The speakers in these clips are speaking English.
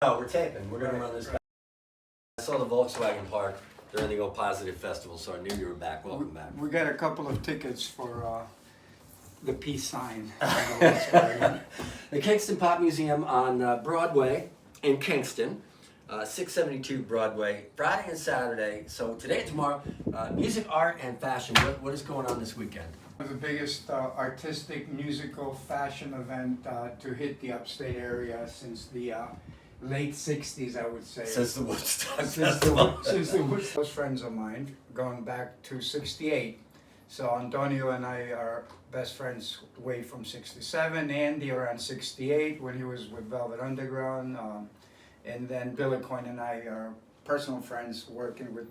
No, we're taping. We're going to run this back. I saw the Volkswagen Park during the Go Positive Festival, so I knew you were back. Welcome back. We got a couple of tickets for the peace sign. The The Kingston Pop Museum on Broadway in Kingston, 672 Broadway, Friday and Saturday. So today and tomorrow, music, art, and fashion. What is going on this weekend? the biggest artistic, musical, fashion event to hit the upstate area since the late 60s, I would say. Since the Woodstock Since Festival. since the Woodstock. Those friends of mine, going back to 68. So Antonio and I are best friends way from 67. Andy around 68 when he was with Velvet Underground. And then Billy Coyne and I are personal friends working with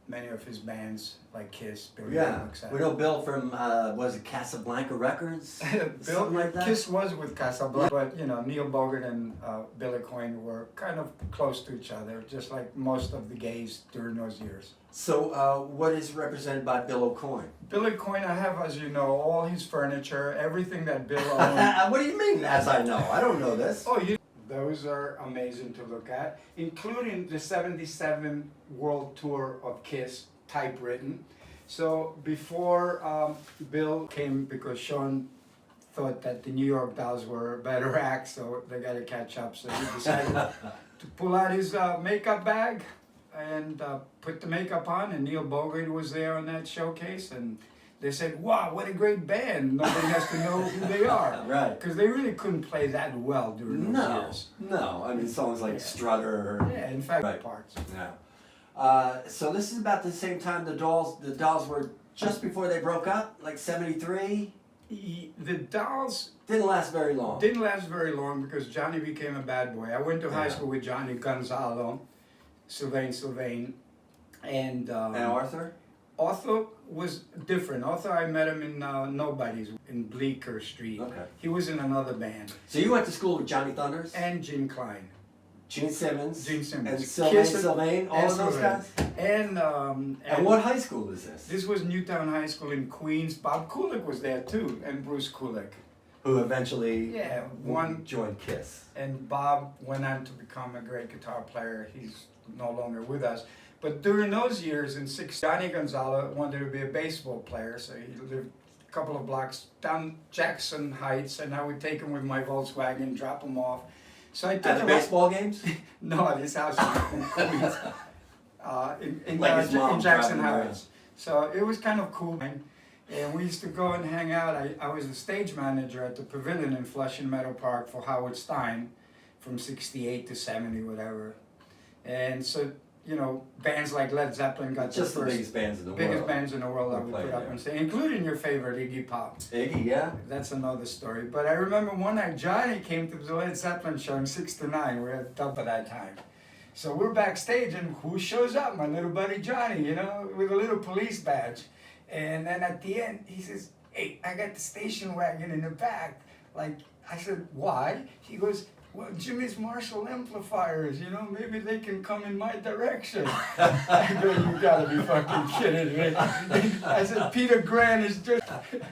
many of his bands like Kiss, Billy Yeah, Coyne, etc. we know Bill from, was it Casablanca Records? Bill, Something like that? Kiss was with Casablanca, but you know, Neil Bogart and Billy Coyne were kind of close to each other, just like most of the gays during those years. So what is represented by Bill O'Coin? Billy Coyne, I have, as you know, all his furniture, everything that Bill owned. What do you mean, as I know? I don't know this. Oh, those are amazing to look at, including the 77 World Tour of Kiss, typewritten. So before Bill came, because Sean thought that the New York Dolls were a better act, so they got to catch up. So he decided to pull out his makeup bag and put the makeup on, and Neil Bogart was there on that showcase, and they said, wow, what a great band. Nobody has to know who they are. Right. Because they really couldn't play that well during those years. No. I mean, songs like Strutter. Yeah, in fact, Right. parts. Yeah. So this is about the same time the Dolls were just before they broke up, like 73. The Dolls Didn't last very long. didn't last very long because Johnny became a bad boy. I went to high Yeah. school with Johnny Gonzalo, Sylvain, and And Arthur? Arthur was different. Arthur, I met him in Nobody's in Bleecker Street. Okay. He was in another band. So you went to school with Johnny Thunders? And Gene Klein. Gene Simmons? Gene Simmons. And Sylvain, Kiss- Sylvain, all and of those Sylvain. guys? And And what high school is this? This was Newtown High School in Queens. Bob Kulick was there too, and Bruce Kulick. Who eventually joined Kiss. And Bob went on to become a great guitar player. He's no longer with us. But during those years, in Johnny Gonzalo wanted to be a baseball player, so he lived a couple of blocks down Jackson Heights, and I would take him with my Volkswagen, drop him off. So I took At the him baseball games? No, at his house in Queens, Like his mom in Jackson driving around. Heights. So it was kind of cool. And we used to go and hang out. I was the stage manager at the Pavilion in Flushing Meadow Park for Howard Stein from 68 to 70, whatever. And so, you know, bands like Led Zeppelin got Just the first biggest bands in the world. biggest bands in the world that Were we playing put up there. on stage, including your favorite Iggy Pop. Iggy, yeah? That's another story. But I remember one night Johnny came to the Led Zeppelin show in 6 to 9. We were at Dub at that time. So we're backstage and who shows up? My little buddy Johnny, you know, with a little police badge. And then at the end, he says, hey, I got the station wagon in the back. Like, I said, why? He goes, well, Jimmy's Marshall amplifiers, you know, maybe they can come in my direction. I go, you gotta be fucking kidding me. I said, Peter Grant is just...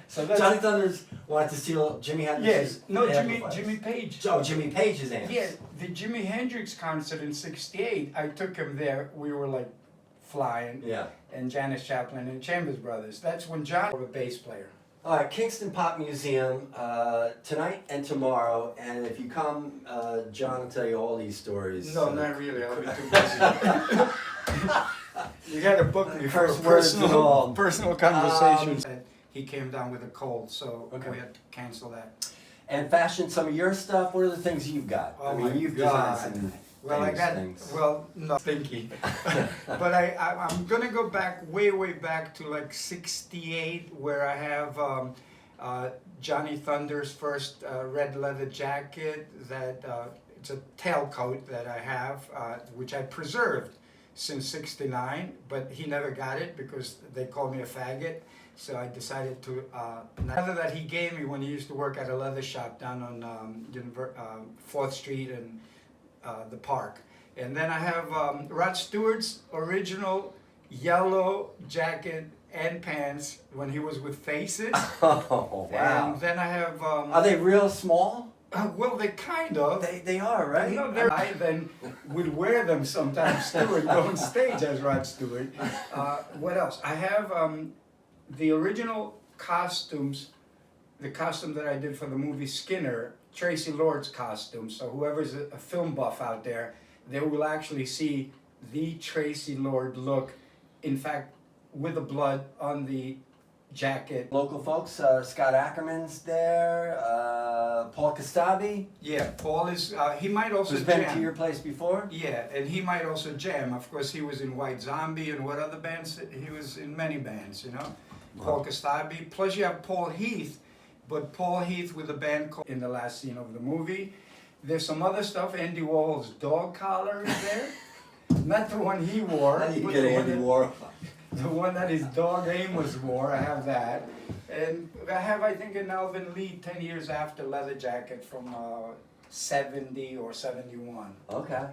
So that's... Johnny Thunders wanted to steal Jimi Hendrix's Yes, no, amplifiers. Jimmy Page. Oh, Jimmy Page's amps. Yeah, the Jimi Hendrix concert in '68, I took him there. We were like flying. Yeah. And Janis Joplin and Chambers Brothers. That's when John was a bass player. All right, Kingston Pop Museum, tonight and tomorrow, and if you come, John will tell you all these stories. No, not really. I'll be too busy. You got to book me for Curse words and all. personal conversations. He came down with a cold, so Okay. we had to cancel that. And fashion, some of your stuff. What are the things you've got? Oh I mean, my you've God. designed some Well, I famous got, things. well, no, stinky. But I'm gonna go back, way back to like 68, where I have Johnny Thunder's first red leather jacket that, it's a tailcoat that I have, which I preserved since 69, but he never got it because they called me a faggot. So I decided to, leather that he gave me when he used to work at a leather shop down on 4th Street and the park. And then I have Rod Stewart's original yellow jacket and pants when he was with Faces. Oh, wow. And then I have... Are they real small? Well, they kind of. They are, right? You know, I then would wear them sometimes too and go on stage as Rod Stewart. What else? I have the original costumes, the costume that I did for the movie Skinner, Tracy Lord's costume. So whoever's a film buff out there, they will actually see the Tracy Lord look, in fact, with the blood on the jacket. Local folks, Scott Ackerman's there, Paul Kostabi, Yeah, Paul is, he might also who's been jam. to your place before. Yeah, and he might also jam. Of course, he was in White Zombie and what other bands? He was in many bands, you know. Paul Kostabi. Plus you have Paul Heath, but Paul Heath with a band called in the last scene of the movie. There's some other stuff. Andy Warhol's dog collar is there. Not the one he wore. How do you but get the one Andy that- Warhol? The one that his dog Amos wore, I have that. And I have, I think, an Alvin Lee 10 years after leather jacket from 70 or 71. Okay.